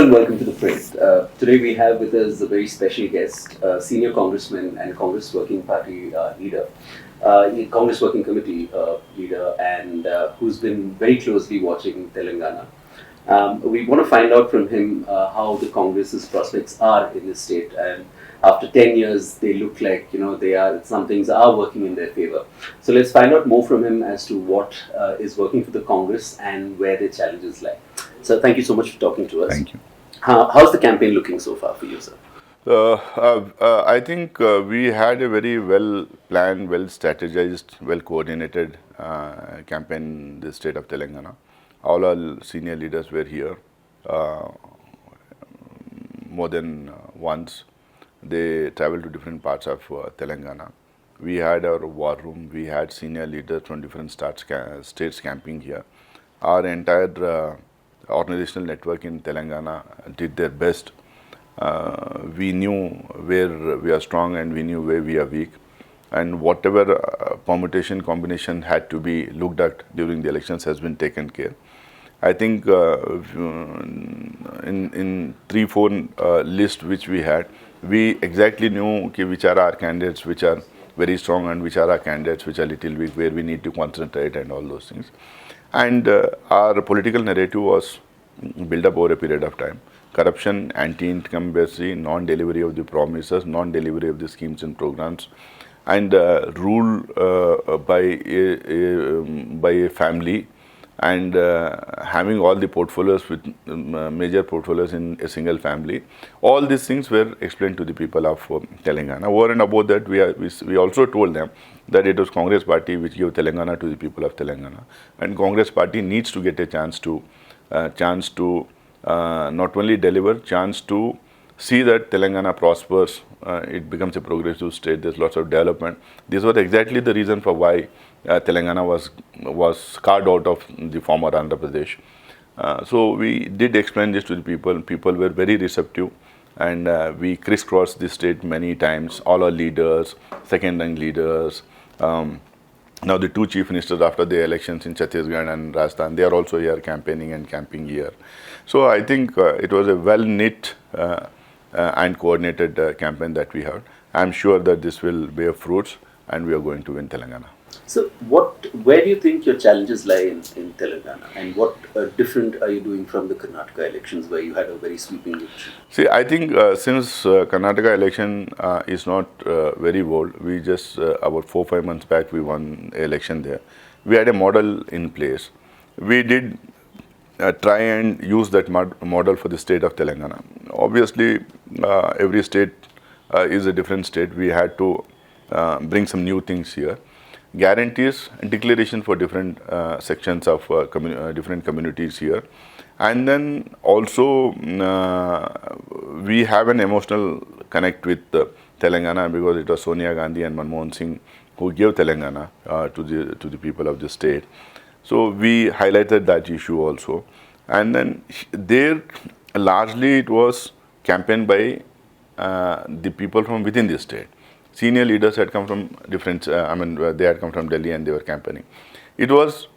and welcome to The Print. Today we have with us a very special guest, senior congressman and Congress Working Party leader, Congress Working Committee leader, and who's been very closely watching Telangana. We want to find out from him how the Congress's prospects are in this state, and after 10 years, they look like some things are working in their favor. So let's find out more from him as to what is working for the Congress and where their challenges lie. So thank you so much for talking to us. Thank you. How's the campaign looking so far for you, sir? I think we had a very well planned, well strategized, well coordinated campaign in the state of Telangana. All our senior leaders were here more than once. They traveled to different parts of Telangana. We had our war room. We had senior leaders from different states camping here. Our entire organizational network in Telangana did their best. We knew where we are strong and we knew where we are weak. And whatever permutation combination had to be looked at during the elections has been taken care. I think in 3-4 list which we had, we exactly knew which are our candidates, which are very strong, and which are our candidates which are little weak, where we need to concentrate and all those things. And our political narrative was built up over a period of time. Corruption, anti-incumbency, non-delivery of the promises, non-delivery of the schemes and programs, and rule by a family, and having all the portfolios with major portfolios in a single family. All these things were explained to the people of Telangana. Over and above that, we also told them that it was Congress party which gave Telangana to the people of Telangana, and Congress party needs to get a chance to not only deliver, chance to see that Telangana prospers, it becomes a progressive state, there's lots of development. This was exactly the reason for why Telangana was carved out of the former Andhra Pradesh. So we did explain this to the people. People were very receptive, and we crisscrossed the state many times. All our leaders, second-rank leaders, now the 2 chief ministers after the elections in Chhattisgarh and Rajasthan, they are also here campaigning and camping here. So I think it was a well-knit and coordinated campaign that we had. I'm sure that this will bear fruits and we are going to win Telangana. So where do you think your challenges lie in Telangana, and what different are you doing from the Karnataka elections where you had a very sweeping victory? See, I think since Karnataka election is not very old, we just about 4-5 months back we won election there. We had a model in place. We did try and use that model for the state of Telangana. Obviously, every state is a different state. We had to bring some new things here. Guarantees and declaration for different sections of different communities here. And then also we have an emotional connect with Telangana, because it was Sonia Gandhi and Manmohan Singh who gave Telangana to the people of the state. So we highlighted that issue also. And then there largely it was campaigned by the people from within the state. Senior leaders had come from different, they had come from Delhi and they were campaigning. It was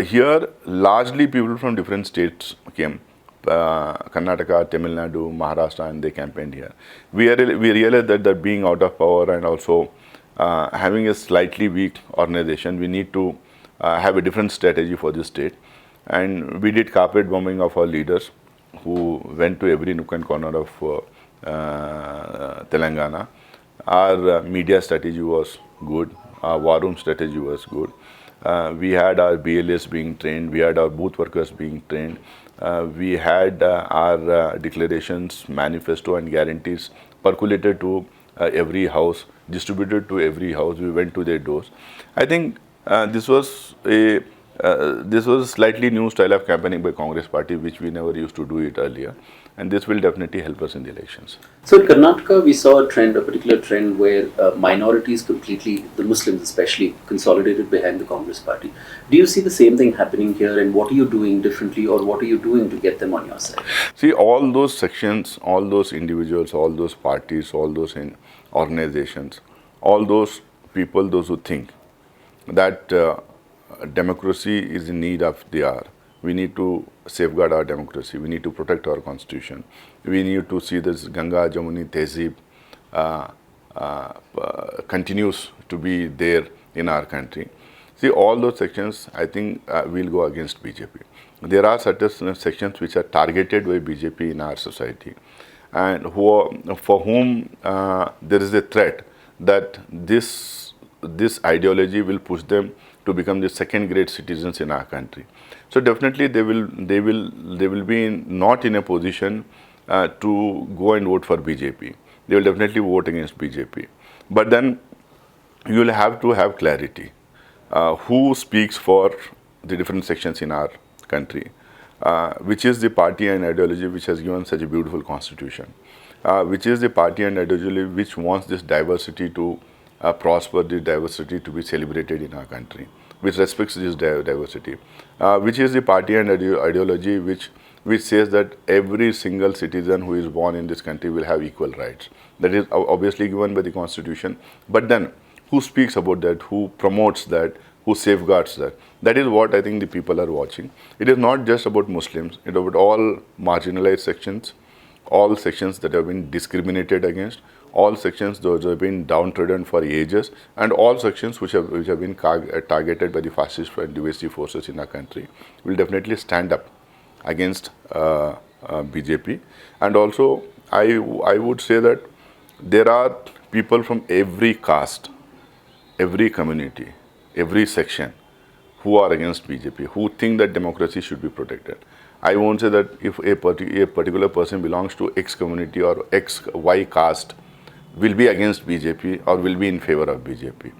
here largely people from different states came, Karnataka, Tamil Nadu, Maharashtra, and they campaigned here. We realized that being out of power and also having a slightly weak organization, we need to have a different strategy for this state. And we did carpet bombing of our leaders who went to every nook and corner of Telangana. Our media strategy was good. Our war room strategy was good. We had our BLS being trained. We had our booth workers being trained. We had our declarations, manifesto and guarantees percolated to every house, distributed to every house. We went to their doors. I think this was a slightly new style of campaigning by Congress party, which we never used to do it earlier. And this will definitely help us in the elections. So in Karnataka, we saw a particular trend where minorities completely, the Muslims especially, consolidated behind the Congress party. Do you see the same thing happening here, and what are you doing differently, or what are you doing to get them on your side? See, all those sections, all those individuals, all those parties, all those organizations, all those people, those who think that democracy is in need of the hour, We need to safeguard our democracy. We need to protect our constitution. We need to see this Ganga, Jamuni, Tehzeeb continues to be there in our country. See, all those sections, I think, will go against BJP. There are certain sections which are targeted by BJP in our society, and for whom there is a threat that this ideology will push them to become the second-grade citizens in our country. So definitely they will be not in a position to go and vote for BJP. They will definitely vote against BJP. But then you will have to have clarity. Who speaks for the different sections in our country? Which is the party and ideology which has given such a beautiful constitution? Which is the party and ideology which wants this diversity to prosper, the diversity to be celebrated in our country, which respects this diversity? Which is the party and ideology which says that every single citizen who is born in this country will have equal rights? That is obviously given by the constitution. But then who speaks about that? Who promotes that? Who safeguards that? That is what I think the people are watching. It is not just about Muslims. It is about all marginalized sections, all sections that have been discriminated against, all sections those have been downtrodden for ages, and all sections which have been targeted by the fascist and divisive forces in our country will definitely stand up against BJP. And also, I would say that there are people from every caste, every community, every section who are against BJP, who think that democracy should be protected. I won't say that if a particular person belongs to X community or X, Y caste will be against BJP or will be in favor of BJP.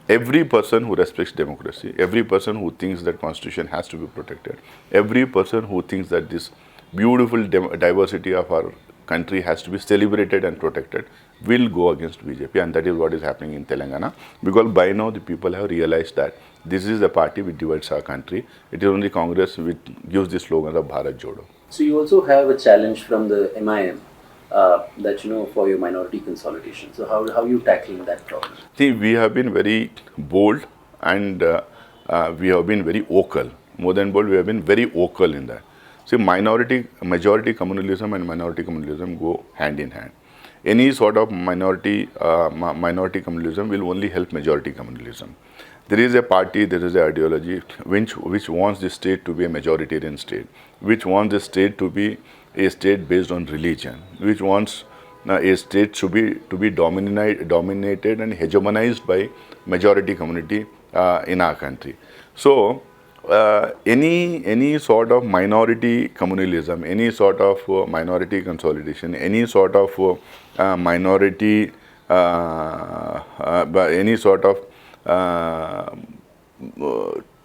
Every person who respects democracy, every person who thinks that constitution has to be protected, every person who thinks that this beautiful diversity of our country has to be celebrated and protected will go against BJP, and that is what is happening in Telangana, because by now the people have realized that this is the party which divides our country. It is only Congress which gives the slogan of Bharat Jodo. So you also have a challenge from the MIM that for your minority consolidation. So how are you tackling that problem? See, we have been very bold and we have been very vocal. More than bold, we have been very vocal in that. See, majority communalism and minority communalism go hand in hand. Any sort of minority communalism will only help majority communalism. There is a party, there is an ideology which wants the state to be a majoritarian state, which wants the state to be a state based on religion, which wants a state to be dominated and hegemonized by majority community in our country. So any sort of minority communalism, any sort of minority consolidation, any sort of any sort of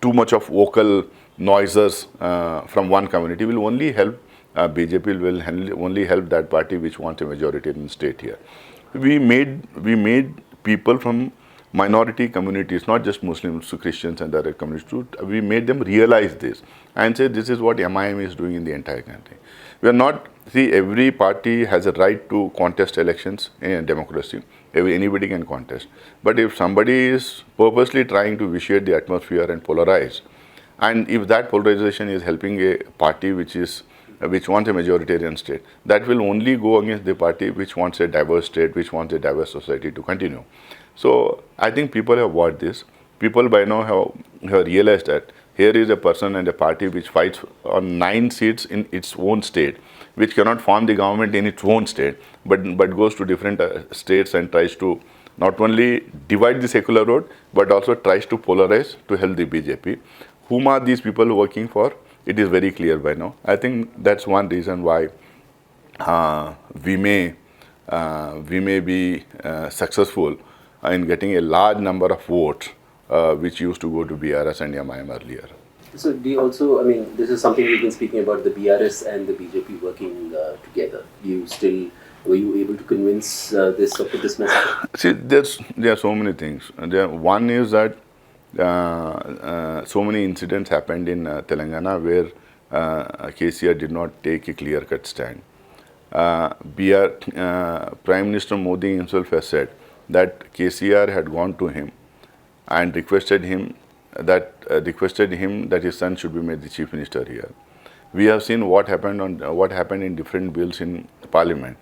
too much of vocal noises from one community will only help BJP, will only help that party which wants a majority in state here. We made people from minority communities, not just Muslims, Christians and other communities, we made them realize this and say this is what MIM is doing in the entire country. We are not, see, every party has a right to contest elections in a democracy. Anybody can contest. But if somebody is purposely trying to vitiate the atmosphere and polarize, and if that polarization is helping a party which wants a majoritarian state, that will only go against the party which wants a diverse state, which wants a diverse society to continue. So I think people have watched this. People by now have realized that here is a person and a party which fights on 9 seats in its own state, which cannot form the government in its own state, but goes to different states and tries to not only divide the secular vote, but also tries to polarize to help the BJP. Whom are these people working for? It is very clear by now. I think that's one reason why we may be successful in getting a large number of votes which used to go to BRS and AIMIM earlier. So do you also, this is something we've been speaking about, the BRS and the BJP working together. Were you able to convince this or put this message? See, there are so many things. One is that so many incidents happened in Telangana where KCR did not take a clear-cut stand. Prime Minister Modi himself has said that KCR had gone to him and requested him requested him that his son should be made the chief minister here. We have seen what happened in different bills in Parliament.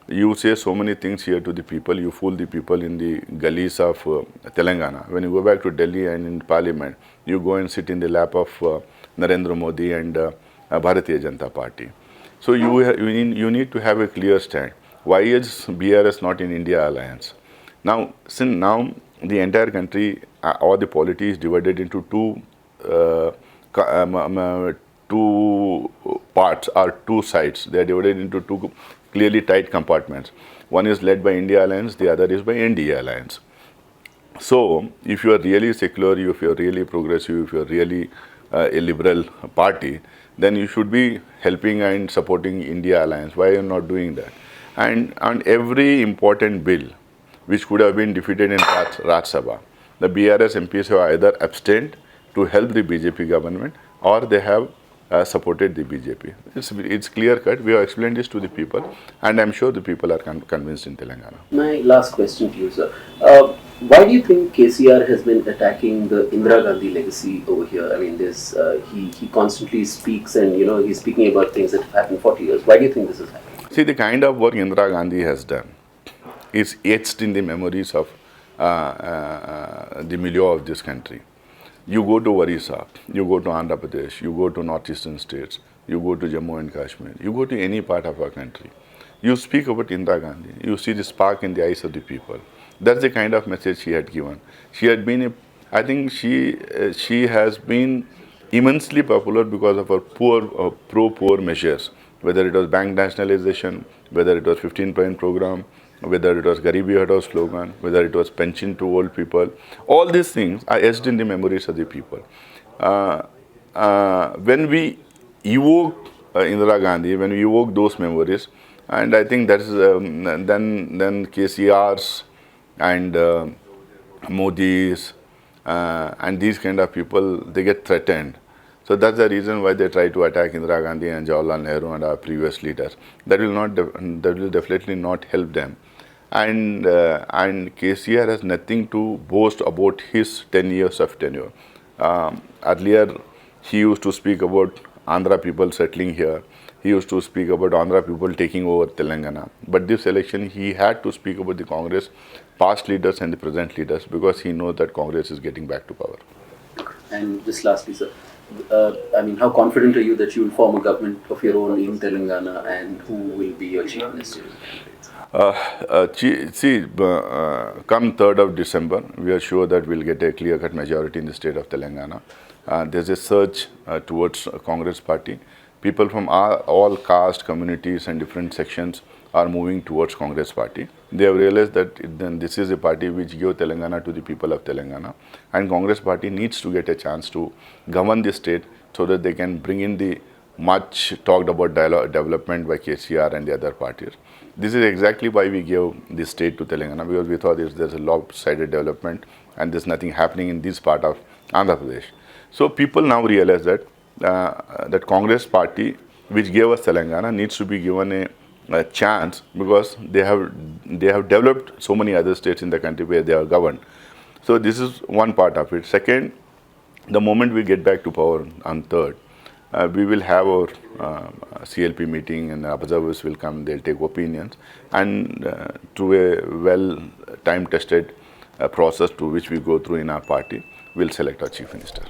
You say so many things here to the people, you fool the people in the gullies of Telangana. When you go back to Delhi and in Parliament, you go and sit in the lap of Narendra Modi and Bharatiya Janata Party. So you need to have a clear stand. Why is BRS not in India alliance? Now, since now the entire country or the polity is divided into two parts or two sides. They are divided into two clearly tight compartments. One is led by India alliance, the other is by NDA alliance. So, if you are really secular, if you are really progressive, if you are really a liberal party, then you should be helping and supporting India alliance. Why are you not doing that? And on every important bill which could have been defeated in Raj Sabha, the BRS MPs have either abstained to help the BJP government or they have supported the BJP. It's clear cut. We have explained this to the people, and I'm sure the people are convinced in Telangana. My last question to you, sir. Why do you think KCR has been attacking the Indira Gandhi legacy over here? I mean, there's he constantly speaks, and he's speaking about things that have happened 40 years. Why do you think this is happening? See, the kind of work Indira Gandhi has done is etched in the memories of the milieu of this country. You go to Orissa, you go to Andhra Pradesh, you go to northeastern states, you go to Jammu and Kashmir, you go to any part of our country. You speak about Indira Gandhi, you see the spark in the eyes of the people. That's the kind of message she had given. She had been, I think she has been immensely popular because of her pro-poor measures, whether it was bank nationalization, whether it was 15-point program, whether it was Garibi Hatao slogan, whether it was pension to old people. All these things are etched in the memories of the people. When we evoke Indira Gandhi, when we evoke those memories, and I think that is then KCR's and Modi's and these kind of people, they get threatened. So that's the reason why they try to attack Indira Gandhi and Jawaharlal Nehru and our previous leaders. That will definitely not help them. And KCR has nothing to boast about his 10 years of tenure. Earlier, he used to speak about Andhra people settling here. He used to speak about Andhra people taking over Telangana. But this election, he had to speak about the Congress past leaders and the present leaders because he knows that Congress is getting back to power. And just lastly, sir, I mean, how confident are you that you will form a government of your own in Telangana, and who will be your chief minister? Come 3rd of December, we are sure that we'll get a clear-cut majority in the state of Telangana. There's a surge towards Congress party. People from all caste, communities and different sections are moving towards Congress party. They have realized that this is a party which gives Telangana to the people of Telangana, and Congress party needs to get a chance to govern the state so that they can bring in the much talked about development by KCR and the other parties. This is exactly why we gave the state to Telangana, because we thought there's a lopsided development and there's nothing happening in this part of Andhra Pradesh. So people now realize that that Congress party, which gave us Telangana, needs to be given a chance because they have developed so many other states in the country where they are governed. So this is one part of it. Second, the moment we get back to power on 3rd, we will have our CLP meeting and observers will come, they'll take opinions, and through a well time tested process to which we go through in our party, we'll select our chief minister.